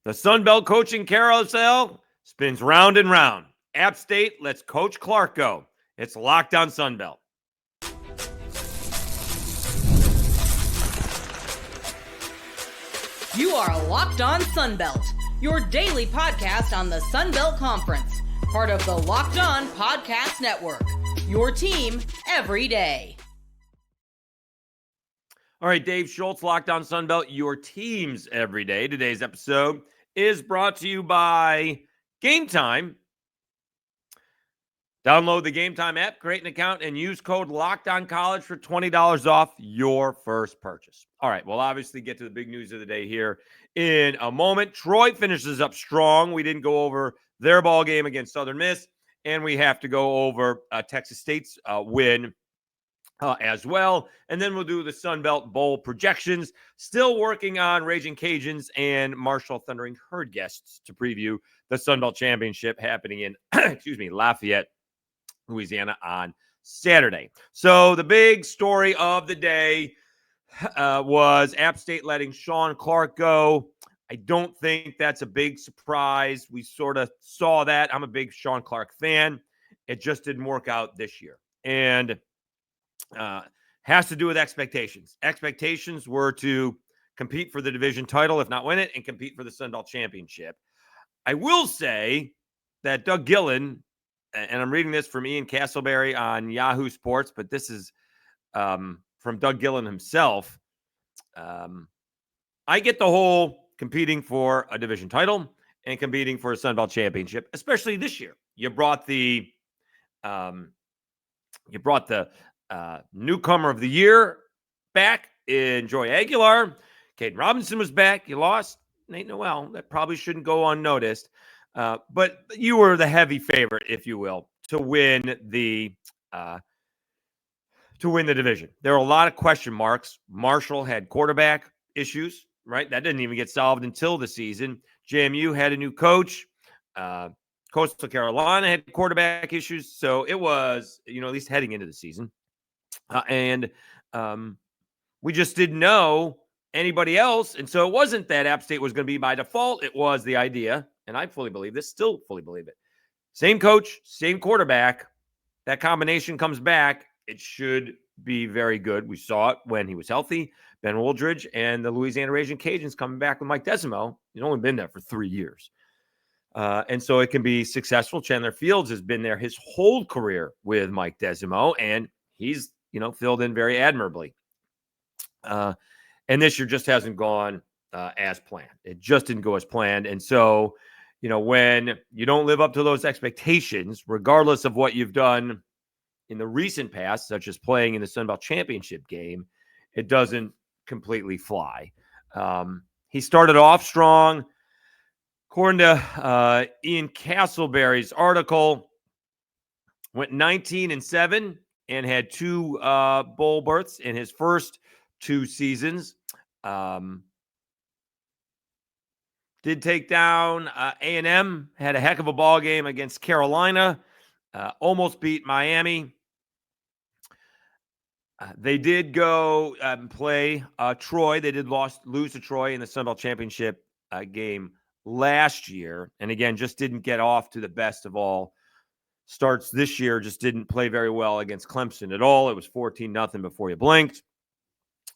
The Sun Belt coaching carousel spins round and round. App State lets Coach Clark go. It's Locked On Sun Belt. You are Locked On Sun Belt, your daily podcast on the Sun Belt Conference, part of the Locked On Podcast Network, your team every day. All right, Dave Schultz, Locked On Sun Belt, your teams every day. Today's episode is brought to you by Game Time. Download the Game Time app, create an account, and use code LOCKEDONCollege for $20 off your first purchase. All right, we'll obviously get to the big news of the day here in a moment. Troy finishes up strong. We didn't go over their ball game against Southern Miss, and we have to go over Texas State's win as well. And then we'll do the Sun Belt Bowl projections. Still working on Raging Cajuns and Marshall Thundering Herd guests to preview the Sun Belt Championship happening in, Lafayette, Louisiana on Saturday. So the big story of the day was App State letting Shawn Clark go. I don't think that's a big surprise. We sort of saw that. I'm a big Shawn Clark fan. It just didn't work out this year. And has to do with expectations. Expectations were to compete for the division title, if not win it, and compete for the Sun Belt Championship. I will say that Doug Gillen, and I'm reading this from Ian Castleberry on Yahoo Sports, but this is from Doug Gillen himself. I get the whole competing for a division title and competing for a Sun Belt Championship, especially this year. You brought the newcomer of the year back in Joy Aguilar. Caden Robinson was back. You lost Nate Noel. That probably shouldn't go unnoticed. But you were the heavy favorite, if you will, to win the division. There were a lot of question marks. Marshall had quarterback issues, right? That didn't even get solved until the season. JMU had a new coach. Coastal Carolina had quarterback issues. So it was, at least heading into the season. And we just didn't know anybody else. And so it wasn't that App State was going to be by default. It was the idea, and I fully believe this, still fully believe it. Same coach, same quarterback. That combination comes back. It should be very good. We saw it when he was healthy. Ben Wooldridge and the Louisiana Raging Cajuns coming back with Mike Desimo. He's only been there for 3 years. And so it can be successful. Chandler Fields has been there his whole career with Mike Desimo, and he's filled in very admirably. And this year just hasn't gone as planned. It just didn't go as planned. And so, when you don't live up to those expectations, regardless of what you've done in the recent past, such as playing in the Sun Belt Championship game, it doesn't completely fly. He started off strong. According to Ian Castleberry's article, went 19-7. And had 2 bowl berths in his first 2 seasons. Did take down A&M, had a heck of a ball game against Carolina, almost beat Miami. They did go play Troy. They did lose to Troy in the Sun Belt Championship game last year. And again, just didn't get off to the best of all starts this year. Just didn't play very well against Clemson at all. It was 14-0 before you blinked.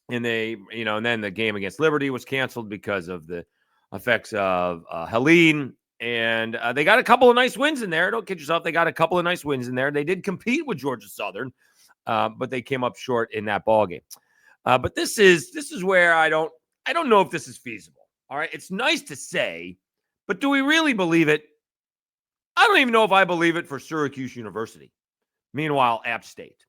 And and then the game against Liberty was canceled because of the effects of Helene. And they got a couple of nice wins in there. Don't kid yourself. They got a couple of nice wins in there. They did compete with Georgia Southern, but they came up short in that ball game. But this is where I don't know if this is feasible. All right. It's nice to say, but do we really believe it? I don't even know if I believe it for Syracuse University. Meanwhile, App State.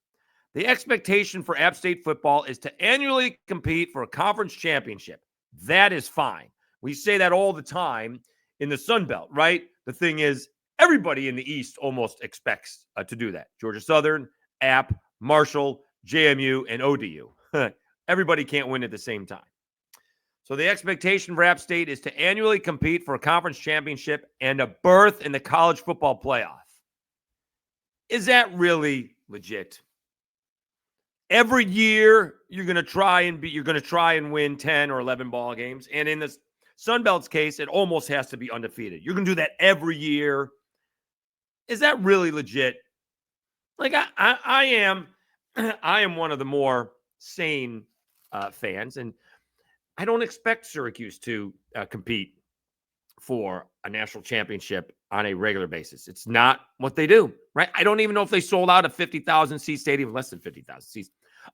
The expectation for App State football is to annually compete for a conference championship. That is fine. We say that all the time in the Sun Belt, right? The thing is, everybody in the East almost expects to do that. Georgia Southern, App, Marshall, JMU, and ODU. Everybody can't win at the same time. So the expectation for App State is to annually compete for a conference championship and a berth in the college football playoff. Is that really legit? Every year you're going to try and win 10 or 11 ball games. And in the Sunbelt's case, it almost has to be undefeated. You're going to do that every year. Is that really legit? Like I am, I am one of the more sane fans, and I don't expect Syracuse to compete for a national championship on a regular basis. It's not what they do, right? I don't even know if they sold out a 50,000 seat stadium, less than 50,000 seats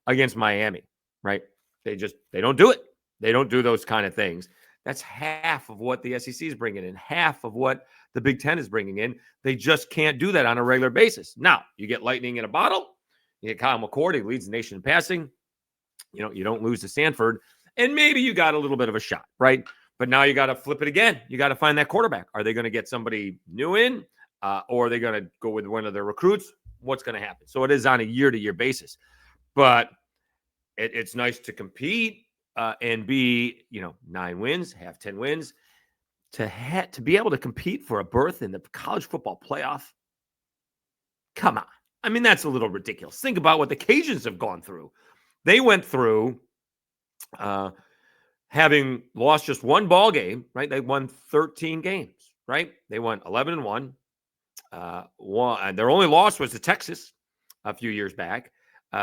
against Miami, right? They don't do it. They don't do those kind of things. That's half of what the SEC is bringing in, half of what the Big Ten is bringing in. They just can't do that on a regular basis. Now, you get lightning in a bottle. You get Kyle McCord, he leads the nation in passing. You know, you don't lose to Stanford, and maybe you got a little bit of a shot, right? But now you got to flip it again. You got to find that quarterback. Are they going to get somebody new in, or are they going to go with one of their recruits? What's going to happen? So it is on a year-to-year basis. But it's nice to compete and be, 9 wins, have 10 wins, to be able to compete for a berth in the college football playoff. Come on. I mean, that's a little ridiculous. Think about what the Cajuns have gone through. They went through having lost just one ball game, right? They won 13 games, right? They won 11-1. Their only loss was to Texas a few years back.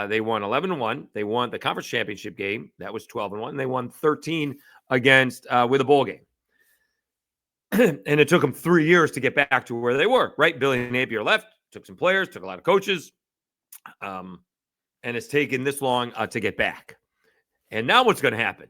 They won 11-1. They won the conference championship game. That was 12-1. They won 13 against with a bowl game. And it took them 3 years to get back to where they were, right? Billy Napier left, took some players, took a lot of coaches, and it's taken this long to get back. And now what's going to happen?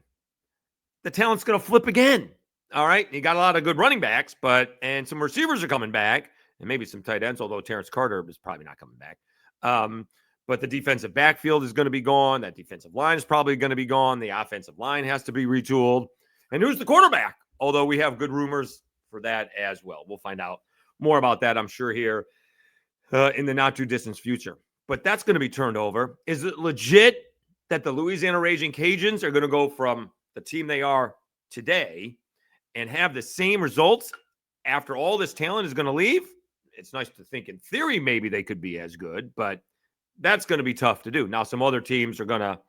The talent's going to flip again. All right. You got a lot of good running backs, and some receivers are coming back, and maybe some tight ends, although Terrence Carter is probably not coming back. But the defensive backfield is going to be gone. That defensive line is probably going to be gone. The offensive line has to be retooled. And who's the quarterback? Although we have good rumors for that as well. We'll find out more about that, I'm sure, here in the not too distant future. But that's going to be turned over. Is it legit that the Louisiana Raging Cajuns are going to go from the team they are today and have the same results after all this talent is going to leave? It's nice to think in theory maybe they could be as good, but that's going to be tough to do. Now, some other teams are going to,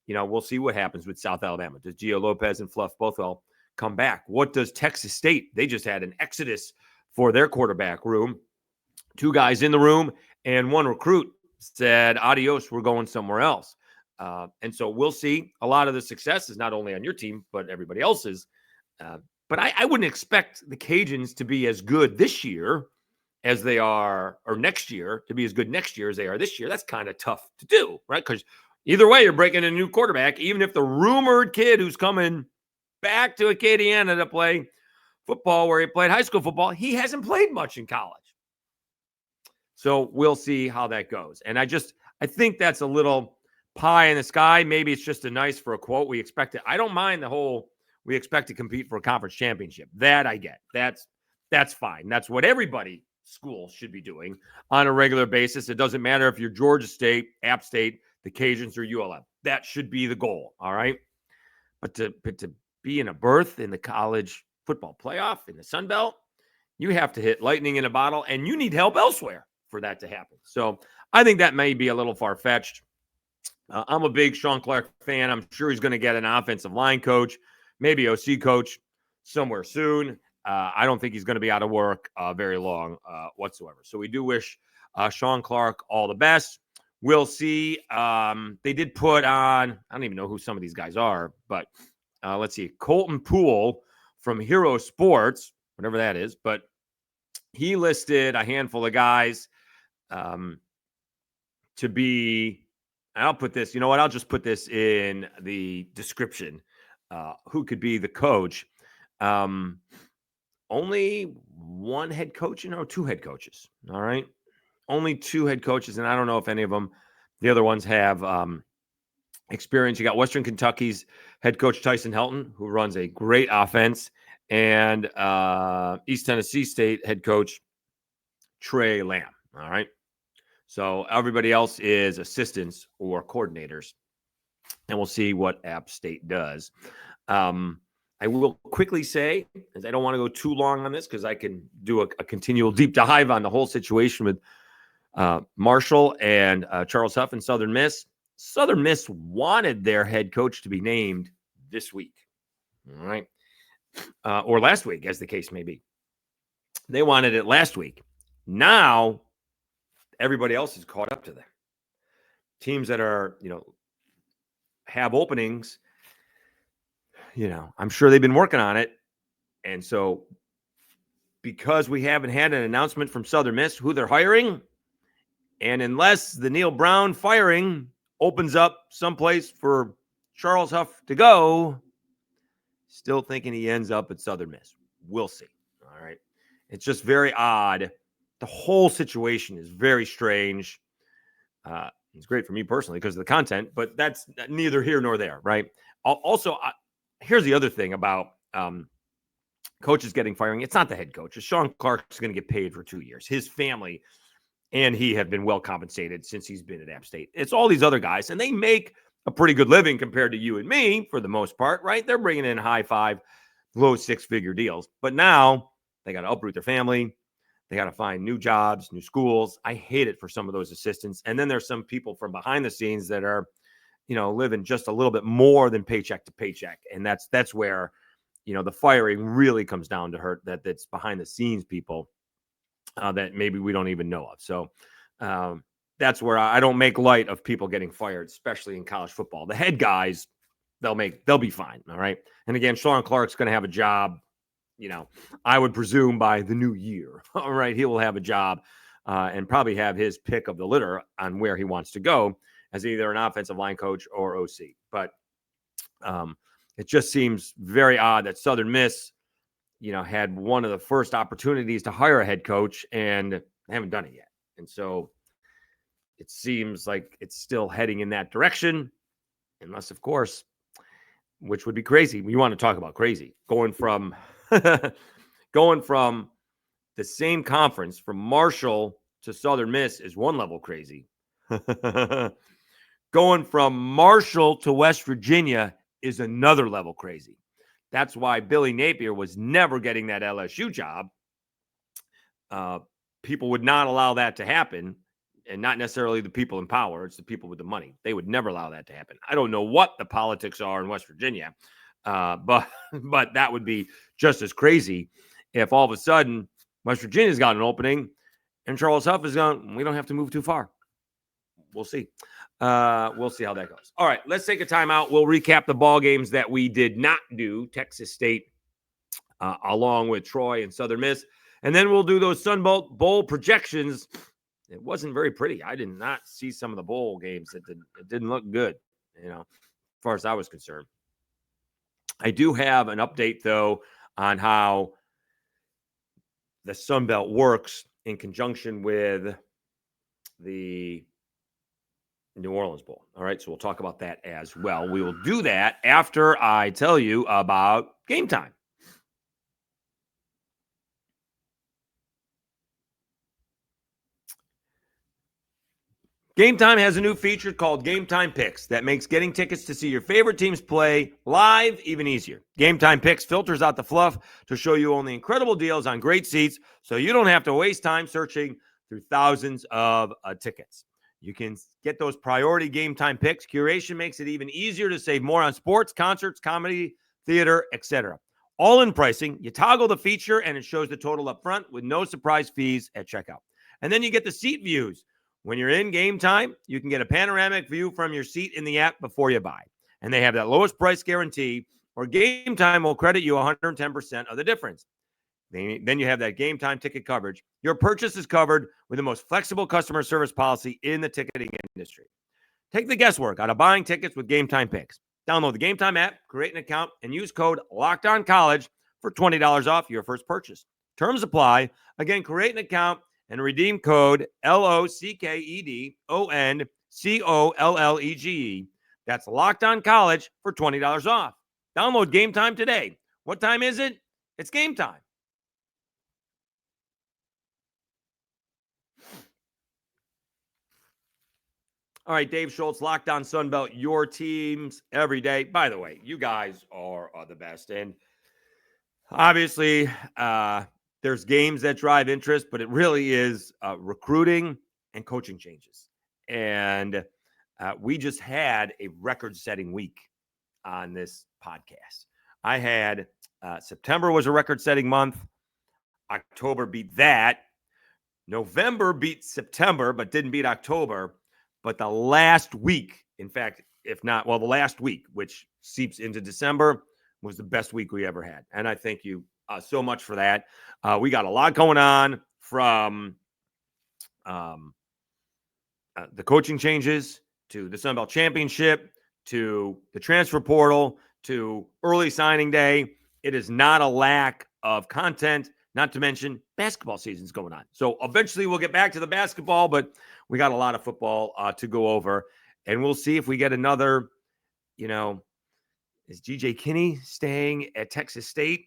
we'll see what happens with South Alabama. Does Gio Lopez and Fluff Bothwell come back? What does Texas State? They just had an exodus for their quarterback room. 2 guys in the room and 1 recruit said, adios, we're going somewhere else. And so we'll see. A lot of the success is not only on your team, but everybody else's. But I wouldn't expect the Cajuns to be as good this year as they are, or next year, to be as good next year as they are this year. That's kind of tough to do, right? Because either way, you're breaking a new quarterback, even if the rumored kid who's coming back to Acadiana to play football where he played high school football, he hasn't played much in college. So we'll see how that goes. And I think that's a little pie in the sky. Maybe it's just a nice for a quote. We expect it. I don't mind the whole, we expect to compete for a conference championship. That I get. That's fine. That's what everybody school should be doing on a regular basis. It doesn't matter if you're Georgia State, App State, the Cajuns, or ULM. That should be the goal. All right. But to be in a berth in the college football playoff in the Sun Belt, you have to hit lightning in a bottle, and you need help elsewhere for that to happen. So I think that may be a little far-fetched. I'm a big Shawn Clark fan. I'm sure he's going to get an offensive line coach, maybe OC coach somewhere soon. I don't think he's going to be out of work very long whatsoever. So we do wish Shawn Clark all the best. We'll see. They did put on, I don't even know who some of these guys are, but let's see. Colton Poole from Hero Sports, whatever that is, but he listed a handful of guys to be, and I'll put this, you know what? I'll just put this in the description. Who could be the coach? Only 1 head coach, 2 head coaches. All right. Only 2 head coaches. And I don't know if any of them, the other ones have experience. You got Western Kentucky's head coach, Tyson Helton, who runs a great offense, and East Tennessee State head coach, Trey Lamb. All right. So everybody else is assistants or coordinators, and we'll see what App State does. I will quickly say, as I don't want to go too long on this because I can do a continual deep dive on the whole situation with Marshall and Charles Huff and Southern Miss. Southern Miss wanted their head coach to be named this week. All right. or last week, as the case may be. They wanted it last week. Now, everybody else is caught up to them. Teams that are, have openings, I'm sure they've been working on it. And so, because we haven't had an announcement from Southern Miss who they're hiring, and unless the Neil Brown firing opens up someplace for Charles Huff to go, still thinking he ends up at Southern Miss. We'll see. All right. It's just very odd. The whole situation is very strange. It's great for me personally because of the content, but that's neither here nor there, right? Also, here's the other thing about coaches getting firing. It's not the head coach. Shawn Clark is going to get paid for 2 years. His family and he have been well compensated since he's been at App State. It's all these other guys, and they make a pretty good living compared to you and me for the most part, right? They're bringing in high 5, low 6-figure deals. But now they got to uproot their family. They got to find new jobs, new schools. I hate it for some of those assistants. And then there's some people from behind the scenes that are, living just a little bit more than paycheck to paycheck. And that's where, the firing really comes down to hurt that's behind the scenes people that maybe we don't even know of. So that's where I don't make light of people getting fired, especially in college football. The head guys, they'll be fine. All right. And again, Shawn Clark's going to have a job, I would presume by the new year. All right. He will have a job and probably have his pick of the litter on where he wants to go as either an offensive line coach or OC. But it just seems very odd that Southern Miss, had one of the first opportunities to hire a head coach and they haven't done it yet. And so it seems like it's still heading in that direction, unless, of course, which would be crazy. We want to talk about crazy. Going from the same conference from Marshall to Southern Miss is one level crazy. Going from Marshall to West Virginia is another level crazy. That's why Billy Napier was never getting that LSU job. People would not allow that to happen, and not necessarily the people in power. It's the people with the money. They would never allow that to happen. I don't know what the politics are in West Virginia, but that would be just as crazy if all of a sudden West Virginia's got an opening and Charles Huff is going, we don't have to move too far. We'll see. We'll see how that goes. All right, let's take a timeout. We'll recap the ball games that we did not do. Texas State, along with Troy and Southern Miss. And then we'll do those Sun Belt Bowl projections. It wasn't very pretty. I did not see some of the bowl games. It didn't look good, as far as I was concerned. I do have an update, though, on how the Sun Belt works in conjunction with the New Orleans Bowl. All right, so we'll talk about that as well. We will do that after I tell you about Game Time. Game Time has a new feature called Game Time Picks that makes getting tickets to see your favorite teams play live even easier. Game Time Picks filters out the fluff to show you only incredible deals on great seats so you don't have to waste time searching through thousands of tickets. You can get those priority Game Time picks. Curation makes it even easier to save more on sports, concerts, comedy, theater, etc. All in pricing. You toggle the feature and it shows the total up front with no surprise fees at checkout. And then you get the seat views. When you're in Game Time, you can get a panoramic view from your seat in the app before you buy. And they have that lowest price guarantee, or Game Time will credit you 110% of the difference. Then you have that Game Time ticket coverage. Your purchase is covered with the most flexible customer service policy in the ticketing industry. Take the guesswork out of buying tickets with Game Time Picks. Download the Game Time app, create an account, and use code LOCKEDONCollege for $20 off your first purchase. Terms apply. Again, create an account and redeem code LOCKEDONCOLLEGE. That's LOCKEDONCollege for $20 off. Download Game Time today. What time is it? It's game time. All right, Dave Schultz, Locked On Sunbelt, your teams every day. By the way, you guys are the best. And obviously, there's games that drive interest, but it really is recruiting and coaching changes. And we just had a record-setting week on this podcast. I had September was a record-setting month. October beat that. November beat September, but didn't beat October. But the last week, in fact, if not, well, the last week, which seeps into December, was the best week we ever had. And I thank you so much for that. We got a lot going on from the coaching changes to the Sun Belt Championship to the transfer portal to early signing day. It is not a lack of content, not to mention basketball season's going on. So eventually we'll get back to the basketball, but we got a lot of football to go over. And we'll see if we get another, is G.J. Kinney staying at Texas State?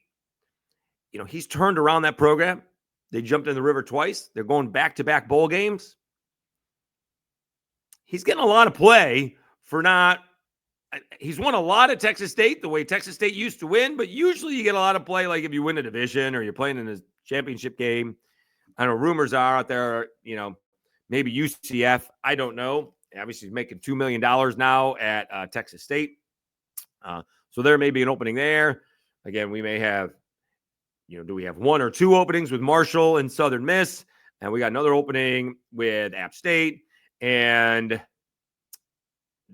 He's turned around that program. They jumped in the river twice. They're going back-to-back bowl games. He's getting a lot of play for not – he's won a lot at Texas State the way Texas State used to win, but usually you get a lot of play like if you win a division or you're playing in a championship game. I know rumors are out there, maybe UCF. I don't know. Obviously, he's making $2 million now at Texas State. So there may be an opening there. Again, we may have, do we have one or two openings with Marshall and Southern Miss? And we got another opening with App State. And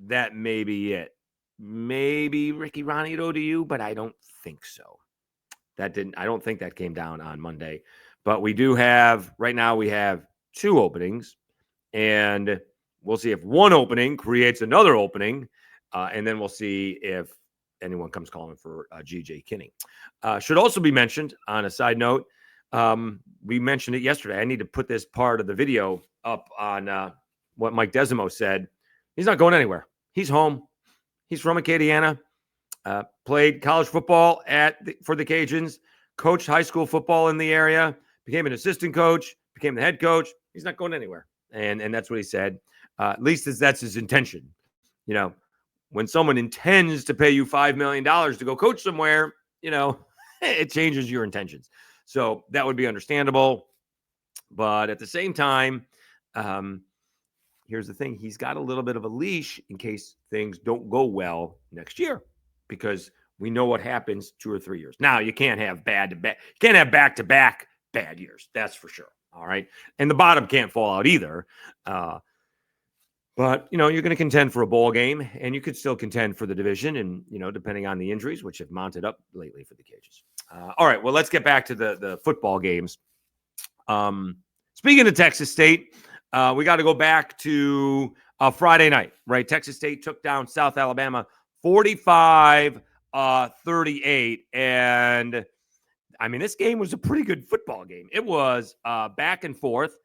that may be it. Maybe Ricky Ronnie at ODU, but I don't think so. I don't think that came down on Monday. But we do have, right now we have two openings. And we'll see if one opening creates another opening. And then we'll see if anyone comes calling for G.J. Kinney. Should also be mentioned on a side note. We mentioned it yesterday. I need to put this part of the video up on what Mike Desimo said. He's not going anywhere. He's home. He's from Acadiana. Played college football for the Cajuns. Coached high school football in the area. Became an assistant coach. Became the head coach. He's not going anywhere. And that's what he said. At least that's his intention. When someone intends to pay you $5 million to go coach somewhere, it changes your intentions. So that would be understandable. But at the same time, here's the thing. He's got a little bit of a leash in case things don't go well next year, because we know what happens 2 or 3 years. Now, you can't have back-to-back bad years. That's for sure. All right. And the bottom can't fall out either. But, you're going to contend for a bowl game, and you could still contend for the division and, depending on the injuries, which have mounted up lately for the Cajuns. All right. Well, let's get back to the football games. Speaking of Texas State, we got to go back to Friday night, right? Texas State took down South Alabama 45-38. And, this game was a pretty good football game. It was back and forth.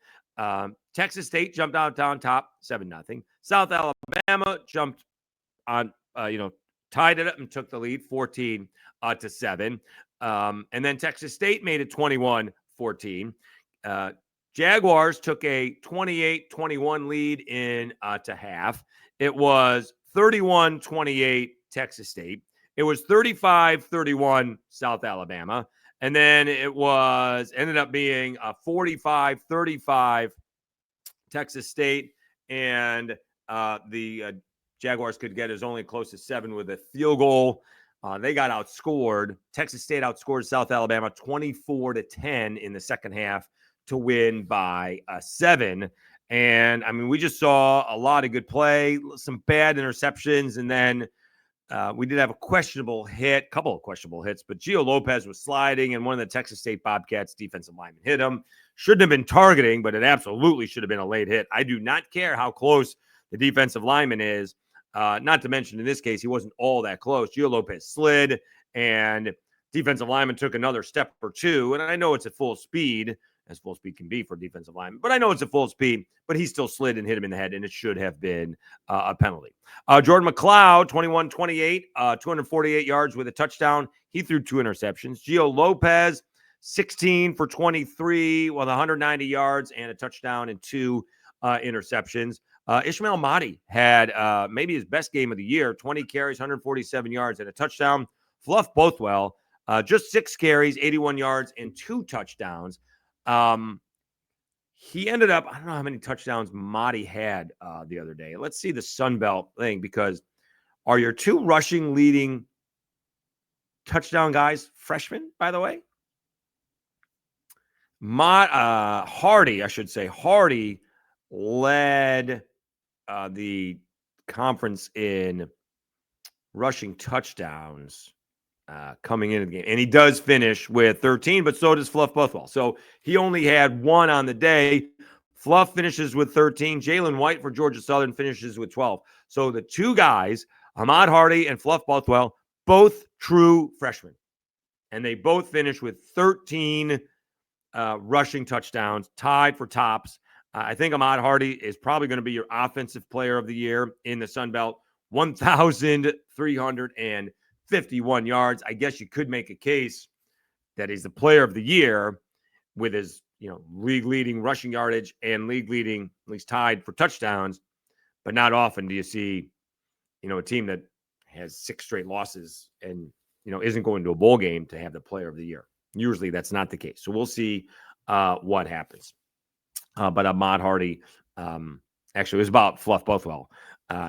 Texas State jumped out on top 7-0. South Alabama jumped on, tied it up and took the lead 14-7. And then Texas State made it 21-14. Jaguars took a 28-21 lead in to half. It was 31-28 Texas State. It was 35-31 South Alabama. And then it ended up being a 45-35 Texas State. And the Jaguars could get as only close to 7 with a field goal. They got outscored. Texas State outscored South Alabama 24-10 in the second half to win by 7. And we just saw a lot of good play, some bad interceptions, and then we did have a couple of questionable hits, but Gio Lopez was sliding, and one of the Texas State Bobcats defensive linemen hit him. Shouldn't have been targeting, but it absolutely should have been a late hit. I do not care how close the defensive lineman is. Not to mention, in this case, he wasn't all that close. Gio Lopez slid, and defensive lineman took another step or two. And I know it's at full speed, as full speed can be for defensive lineman, but I know it's at full speed, but he still slid and hit him in the head, and it should have been a penalty. Jordan McLeod, 21-28, 248 yards with a touchdown. He threw 2 interceptions. Gio Lopez, 16 for 23 with 190 yards and a touchdown and 2 interceptions. Ishmael Mahdi had maybe his best game of the year, 20 carries, 147 yards and a touchdown. Fluff both well. Just 6 carries, 81 yards and 2 touchdowns. He ended up, I don't know how many touchdowns Mahdi had the other day. Let's see the Sun Belt thing, because are your 2 rushing leading touchdown guys, freshmen, by the way. Hardy led the conference in rushing touchdowns coming into the game. And he does finish with 13, but so does Fluff Bothwell. So he only had one on the day. Fluff finishes with 13. Jalen White for Georgia Southern finishes with 12. So the two guys, Ahmad Hardy and Fluff Bothwell, both true freshmen. And they both finish with 13 rushing touchdowns, tied for tops. I think Ahmad Hardy is probably going to be your offensive player of the year in the Sun Belt. 1,351 yards. I guess you could make a case that he's the player of the year with his, league leading rushing yardage and league leading, at least tied for touchdowns. But not often do you see, a team that has 6 straight losses and, isn't going to a bowl game to have the player of the year. Usually that's not the case. So we'll see what happens. But Ahmad Hardy, actually, it was about Fluff Bothwell.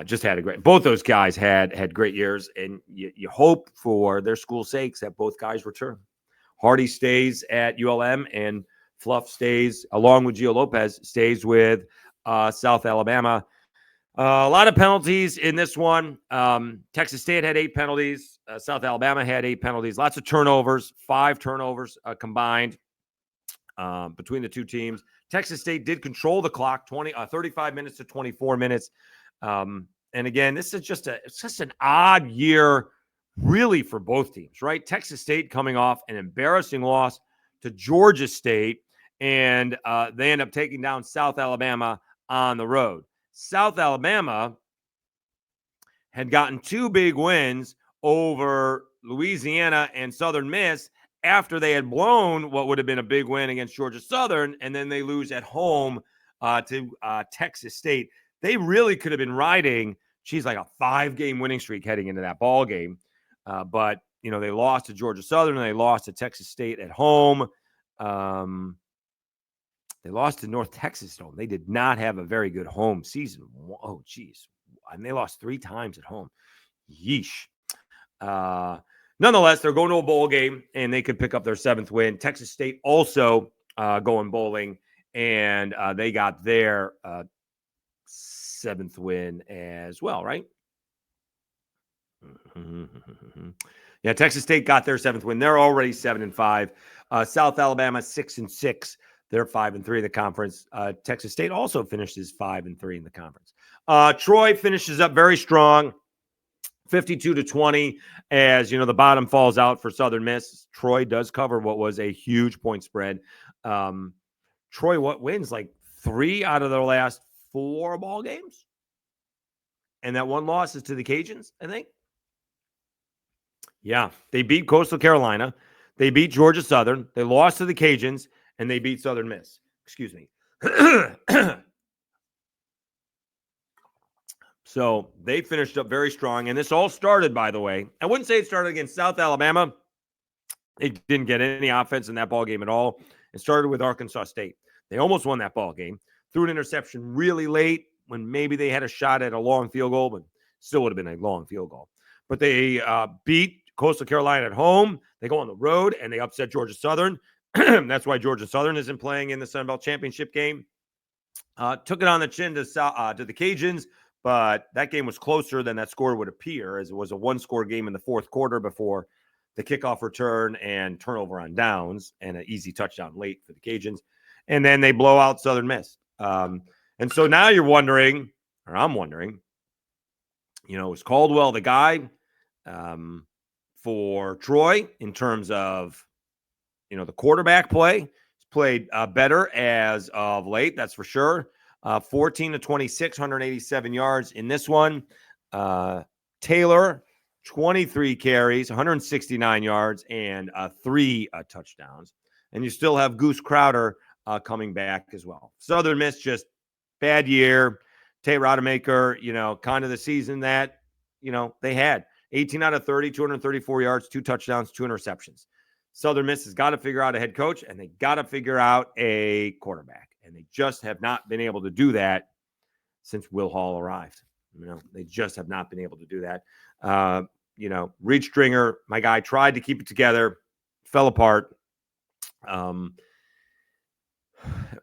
Just had both those guys had great years, and you hope for their school's sakes that both guys return. Hardy stays at ULM, and Fluff stays, along with Gio Lopez, stays with South Alabama. A lot of penalties in this one. Texas State had 8 penalties. South Alabama had 8 penalties. Lots of turnovers, 5 turnovers combined between the two teams. Texas State did control the clock, 35 minutes to 24 minutes. And again, this is just an odd year, really, for both teams, right? Texas State coming off an embarrassing loss to Georgia State, and they end up taking down South Alabama on the road. South Alabama had gotten 2 big wins over Louisiana and Southern Miss after they had blown what would have been a big win against Georgia Southern, and then they lose at home to Texas State. They really could have been riding, like a 5-game winning streak heading into that ball game. But, they lost to Georgia Southern and they lost to Texas State at home. They lost to North Texas home. They did not have a very good home season. Oh, geez. And they lost 3 times at home. Yeesh. Nonetheless, they're going to a bowl game, and they could pick up their 7th win. Texas State also going bowling, and they got their 7th win as well, right? Yeah, Texas State got their 7th win. They're already 7-5. South Alabama 6-6. They're 5-3 in the conference. Texas State also finishes 5-3 in the conference. Troy finishes up very strong, 52-20, as the bottom falls out for Southern Miss. Troy does cover what was a huge point spread. Troy wins like 3 out of their last 4 ball games, and that one loss is to the Cajuns, I think. Yeah, they beat Coastal Carolina, they beat Georgia Southern, they lost to the Cajuns, and they beat Southern Miss. Excuse me. So they finished up very strong. And this all started, by the way, I wouldn't say it started against South Alabama. They didn't get any offense in that ball game at all. It started with Arkansas State. They almost won that ball game. Threw an interception really late when maybe they had a shot at a long field goal, but still would have been a long field goal. But they beat Coastal Carolina at home. They go on the road, and they upset Georgia Southern. That's why Georgia Southern isn't playing in the Sun Belt Championship game. Took it on the chin to the Cajuns, but that game was closer than that score would appear, as it was a 1-score game in the 4th quarter before the kickoff return and turnover on downs and an easy touchdown late for the Cajuns. And then they blow out Southern Miss. And so now you're wondering, or I'm wondering, is Caldwell the guy for Troy in terms of the quarterback play? He's played better as of late, that's for sure. 14-26, 187 yards in this one. Taylor, 23 carries, 169 yards, and 3 touchdowns. And you still have Goose Crowder coming back as well. Southern Miss, just bad year. Tate Rodemaker, kind of the season that, they had. 18 out of 30, 234 yards, 2 touchdowns, 2 interceptions. Southern Miss has got to figure out a head coach, and they got to figure out a quarterback. And they just have not been able to do that since Will Hall arrived. They just have not been able to do that. Reed Stringer, my guy, tried to keep it together, fell apart. And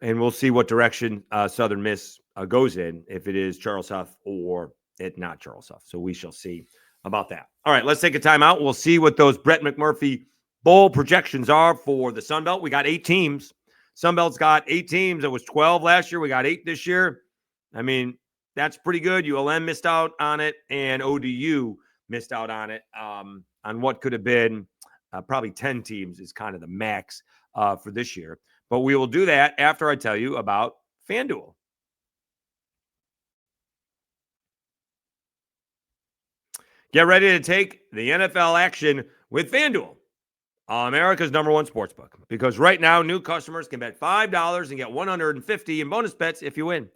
we'll see what direction Southern Miss goes in, if it is Charles Huff or it not Charles Huff. So we shall see about that. All right, let's take a timeout. We'll see what those Brett McMurphy bowl projections are for the Sun Belt. We got 8 teams. Sun Belt's got 8 teams. It was 12 last year. We got 8 this year. I mean, that's pretty good. ULM missed out on it, and ODU missed out on it, on what could have been probably 10 teams is kind of the max for this year. But we will do that after I tell you about FanDuel. Get ready to take the NFL action with FanDuel, America's #1 sportsbook. Because right now, new customers can bet $5 and get $150 in bonus bets if you win.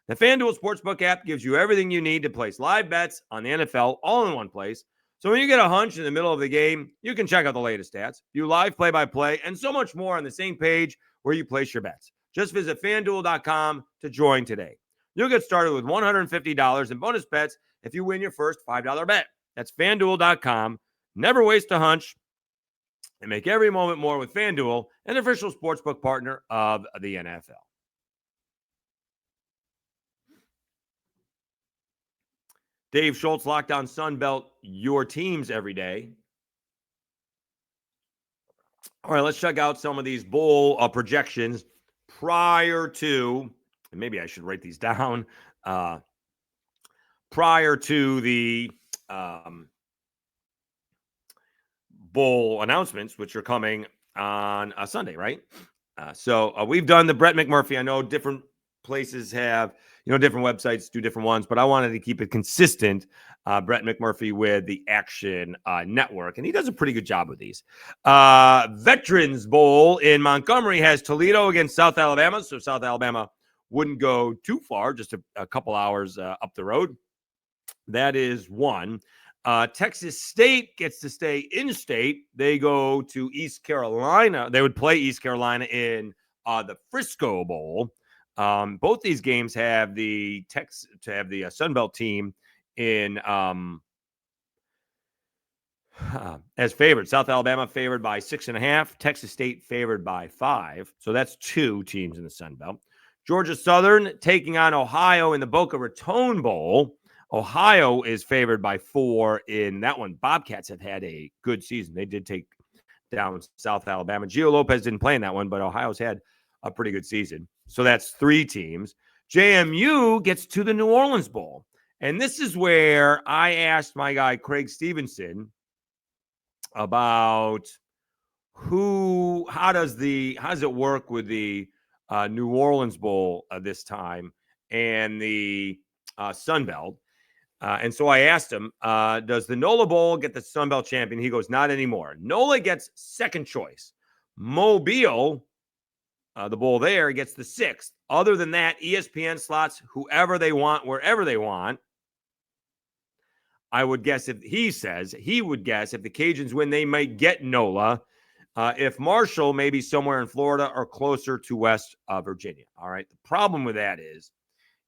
The FanDuel Sportsbook app gives you everything you need to place live bets on the NFL all in one place. So when you get a hunch in the middle of the game, you can check out the latest stats, view live play-by-play, and so much more on the same page where you place your bets. Just visit FanDuel.com to join today. You'll get started with $150 in bonus bets if you win your first $5 bet. That's FanDuel.com. Never waste a hunch and make every moment more with FanDuel, an official sportsbook partner of the NFL. Dave Schultz, Lockdown Sun Belt, your teams every day. All right, let's check out some of these bowl projections prior to, and maybe I should write these down, prior to the bowl announcements, which are coming on a Sunday, right? So we've done the Brett McMurphy. I know different places have, different websites do different ones, but I wanted to keep it consistent. Brett McMurphy with the Action Network, and he does a pretty good job with these. Veterans Bowl in Montgomery has Toledo against South Alabama, so South Alabama wouldn't go too far, just a couple hours up the road. That is one. Texas State gets to stay in state. They go to East Carolina. They would play East Carolina in the Frisco Bowl. Both these games have the Sun Belt team in as favored. South Alabama favored by 6.5. Texas State favored by 5. So that's 2 teams in the Sun Belt. Georgia Southern taking on Ohio in the Boca Raton Bowl. Ohio is favored by 4 in that one. Bobcats have had a good season. They did take down South Alabama. Gio Lopez didn't play in that one, but Ohio's had a pretty good season. So that's 3 teams. JMU gets to the New Orleans Bowl. And this is where I asked my guy, Craig Stevenson, about how does it work with the New Orleans Bowl this time and the Sun Belt. And so I asked him, does the NOLA Bowl get the Sun Belt champion? He goes, not anymore. NOLA gets second choice. Mobile, the bowl there, gets the 6th. Other than that, ESPN slots whoever they want, wherever they want. I would guess he would guess if the Cajuns win, they might get NOLA. If Marshall, maybe somewhere in Florida or closer to West Virginia. All right. The problem with that is,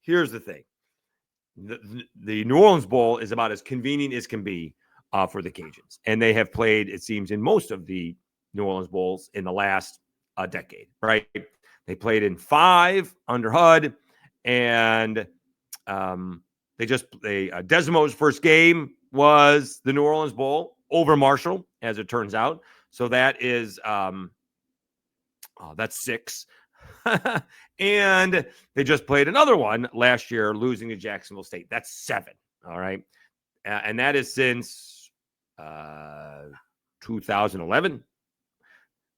here's the thing. The New Orleans Bowl is about as convenient as can be for the Cajuns. And they have played, it seems, in most of the New Orleans Bowls in the last decade, right? They played in 5 under HUD, and Desimo's first game was the New Orleans Bowl over Marshall, as it turns out. So that is that's 6. And they just played another one last year, losing to Jacksonville State. That's 7. All right. And that is since 2011.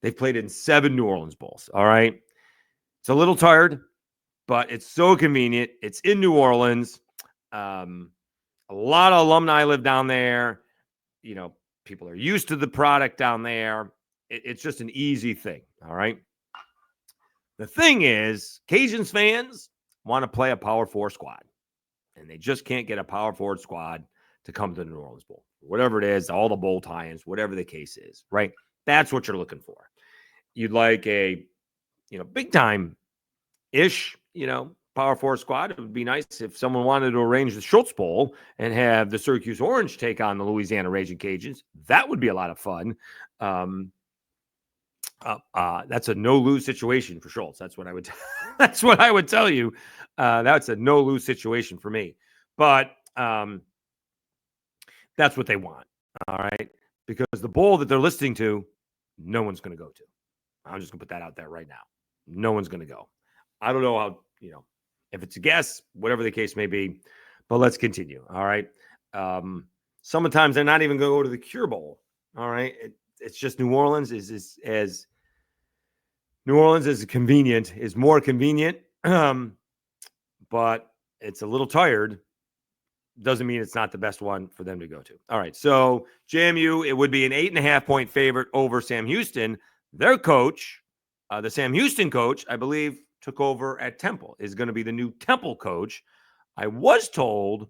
They've played in 7 New Orleans Bowls. All right. It's a little tired, but it's so convenient. It's in New Orleans. A lot of alumni live down there. People are used to the product down there. It's just an easy thing. All right. The thing is, Cajuns fans want to play a Power 4 squad, and they just can't get a Power 4 squad to come to the New Orleans Bowl. Whatever it is, all the bowl tie-ins, whatever the case is, right? That's what you're looking for. You'd like a, big-time-ish, Power 4 squad. It would be nice if someone wanted to arrange the Schultz Bowl and have the Syracuse Orange take on the Louisiana Raging Cajuns. That would be a lot of fun. That's a no-lose situation for Schultz. That's what I would. That's what I would tell you. That's a no-lose situation for me. But that's what they want. All right, because the bowl that they're listening to, no one's going to go to. I'm just going to put that out there right now. No one's going to go. I don't know how, if it's a guess, whatever the case may be, but let's continue. All right. Sometimes they're not even going to go to the Cure Bowl. All right. It's just New Orleans is convenient, is more convenient, but it's a little tired. Doesn't mean it's not the best one for them to go to. All right. So JMU, it would be an 8.5-point favorite over Sam Houston. Their coach, the Sam Houston coach, I believe, took over at Temple, is going to be the new Temple coach. I was told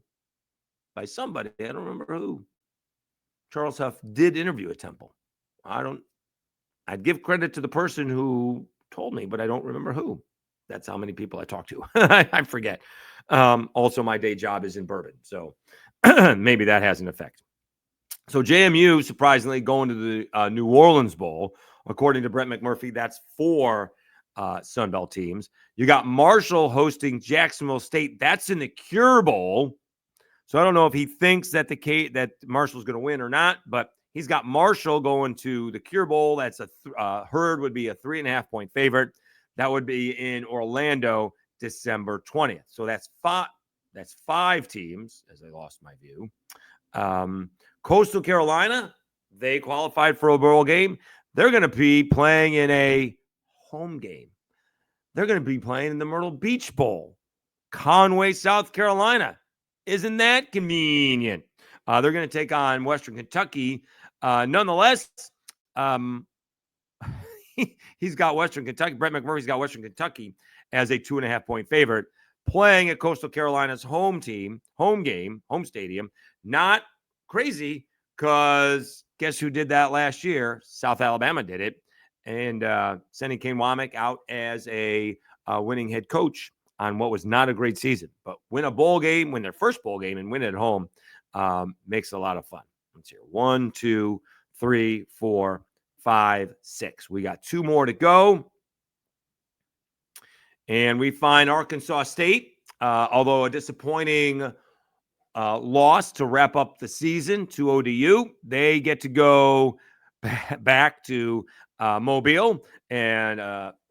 by somebody, I don't remember who, Charles Huff did interview at Temple. I'd give credit to the person who told me, but I don't remember who. That's how many people I talk to. I forget. Also, my day job is in Bourbon, so maybe that has an effect. So JMU, surprisingly, going to the New Orleans Bowl. According to Brett McMurphy, that's 4 Sunbelt teams. You got Marshall hosting Jacksonville State. That's in the Cure Bowl. So I don't know if he thinks that that Marshall's going to win or not, but he's got Marshall going to the Cure Bowl. That's Herd would be a 3.5-point favorite. That would be in Orlando, December 20th. So that's 5 teams, as I lost my view. Coastal Carolina, they qualified for a bowl game. They're going to be playing in a home game. They're going to be playing in the Myrtle Beach Bowl, Conway, South Carolina. Isn't that convenient? They're going to take on Western Kentucky. Nonetheless, he's got Western Kentucky. Brett McMurphy's got Western Kentucky as a 2.5-point favorite, playing at Coastal Carolina's home stadium. Not crazy, because guess who did that last year? South Alabama did it, and sending Kane Womack out as a winning head coach on what was not a great season. But win their first bowl game, and win it at home makes a lot of fun. Let's hear 1, 2, 3, 4, 5, 6. We got 2 more to go. And we find Arkansas State, although a disappointing loss to wrap up the season to ODU, they get to go back to Mobile, and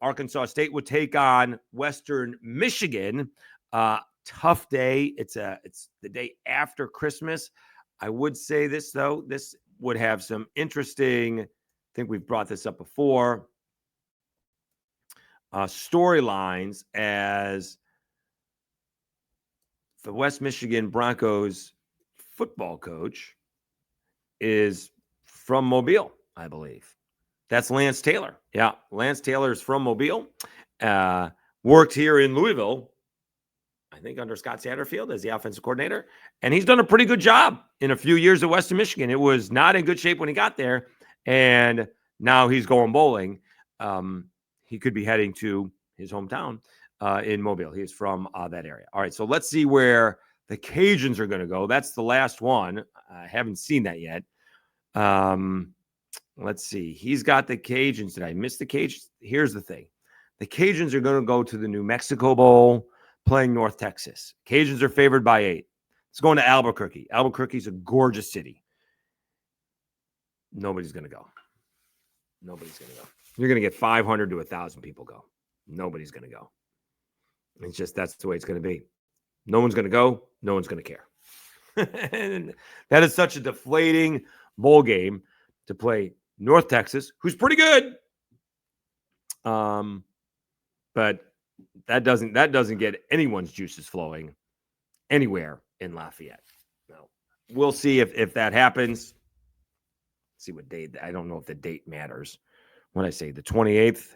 Arkansas State would take on Western Michigan. Tough day. It's the day after Christmas. I would say this, though. This would have some interesting, I think we've brought this up before, storylines, as the West Michigan Broncos football coach is from Mobile, I believe. That's Lance Taylor. Yeah, Lance Taylor is from Mobile. Worked here in Louisville, I think under Scott Satterfield as the offensive coordinator. And he's done a pretty good job in a few years at Western Michigan. It was not in good shape when he got there, and now he's going bowling. He could be heading to his hometown in Mobile. He is from that area. All right, so let's see where the Cajuns are going to go. That's the last one. I haven't seen that yet. Let's see. He's got the Cajuns. Did I miss the Cajuns? Here's the thing. The Cajuns are going to go to the New Mexico Bowl, playing North Texas. Cajuns are favored by 8. It's going to Albuquerque. Albuquerque's a gorgeous city. Nobody's going to go. Nobody's going to go. You're going to get 500 to 1,000 people go. Nobody's going to go. It's just, that's the way it's going to be. No one's going to go. No one's going to care. And that is such a deflating bowl game to play North Texas, who's pretty good. But that doesn't get anyone's juices flowing anywhere in Lafayette. No. We'll see if that happens. Let's see what date. I don't know if the date matters. When I say the 28th.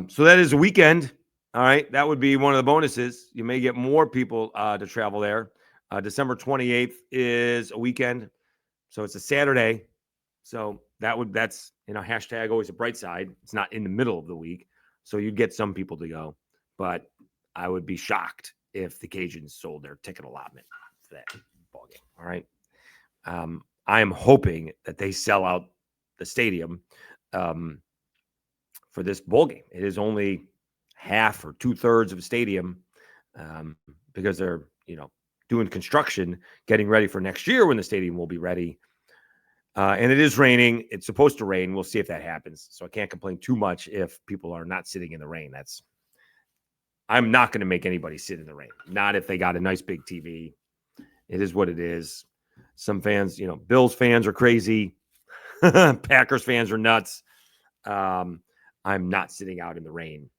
So that is a weekend. All right. That would be one of the bonuses. You may get more people to travel there. December 28th is a weekend. So it's a Saturday. So that's, hashtag always a bright side. It's not in the middle of the week. So you'd get some people to go, but I would be shocked if the Cajuns sold their ticket allotment for that ball game. All right. I am hoping that they sell out the stadium for this bowl game. It is only half or 2/3 of a stadium because they're, doing construction, getting ready for next year when the stadium will be ready. And it is raining. It's supposed to rain. We'll see if that happens. So I can't complain too much if people are not sitting in the rain. I'm not going to make anybody sit in the rain. Not if they got a nice big TV. It is what it is. Some fans, Bills fans are crazy. Packers fans are nuts. I'm not sitting out in the rain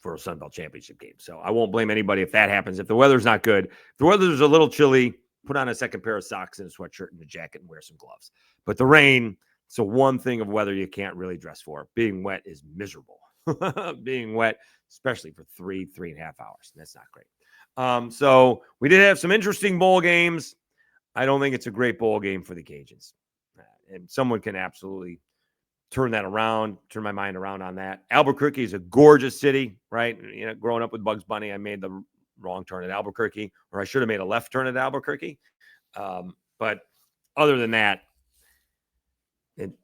for a Sun Belt championship game. So I won't blame anybody if that happens. If the weather's not good, if the weather's a little chilly, put on a second pair of socks and a sweatshirt and a jacket and wear some gloves. But the rain, it's the one thing of weather you can't really dress for. Being wet is miserable. Being wet, especially for 3.5 hours. That's not great. So we did have some interesting bowl games. I don't think it's a great bowl game for the Cajuns. And someone can absolutely turn my mind around on that. Albuquerque is a gorgeous city, right? Growing up with Bugs Bunny, I made the wrong turn at Albuquerque, or I should have made a left turn at Albuquerque. But other than that, it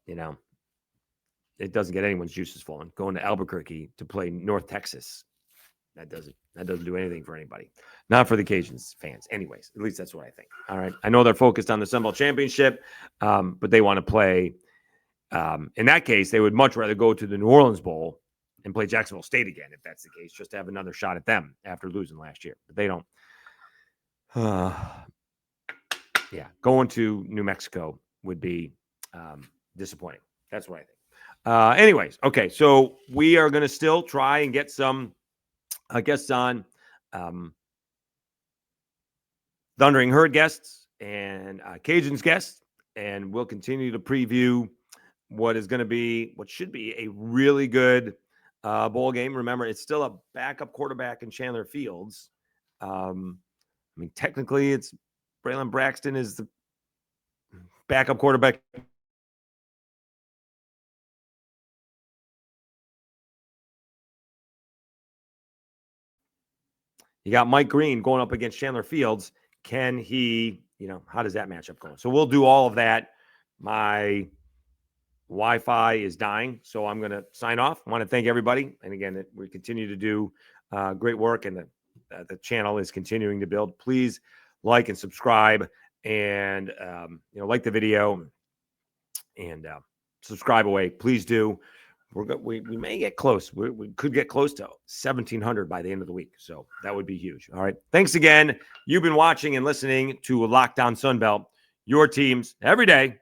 doesn't get anyone's juices flowing. Going to Albuquerque to play North Texas, that doesn't do anything for anybody. Not for the Cajuns fans. Anyways, at least that's what I think. All right. I know they're focused on the Sun Belt Championship, but they want to play. In that case, they would much rather go to the New Orleans Bowl and play Jacksonville State again, if that's the case, just to have another shot at them after losing last year. But they don't. Going to New Mexico would be disappointing. That's what I think. Anyways, okay, so we are going to still try and get some guests on, Thundering Herd guests and Cajuns guests, and we'll continue to preview what should be a really good bowl game. Remember, it's still a backup quarterback in Chandler Fields. Technically, it's Braylon Braxton is the backup quarterback. You got Mike Green going up against Chandler Fields. Can he, how does that matchup go? So we'll do all of that. My Wi-Fi is dying, so I'm going to sign off. I want to thank everybody. And again, we continue to do great work, and the channel is continuing to build. Please like and subscribe, and like the video and subscribe away. Please do. We may get close. We could get close to 1,700 by the end of the week, so that would be huge. All right. Thanks again. You've been watching and listening to Locked On Sunbelt, your teams every day,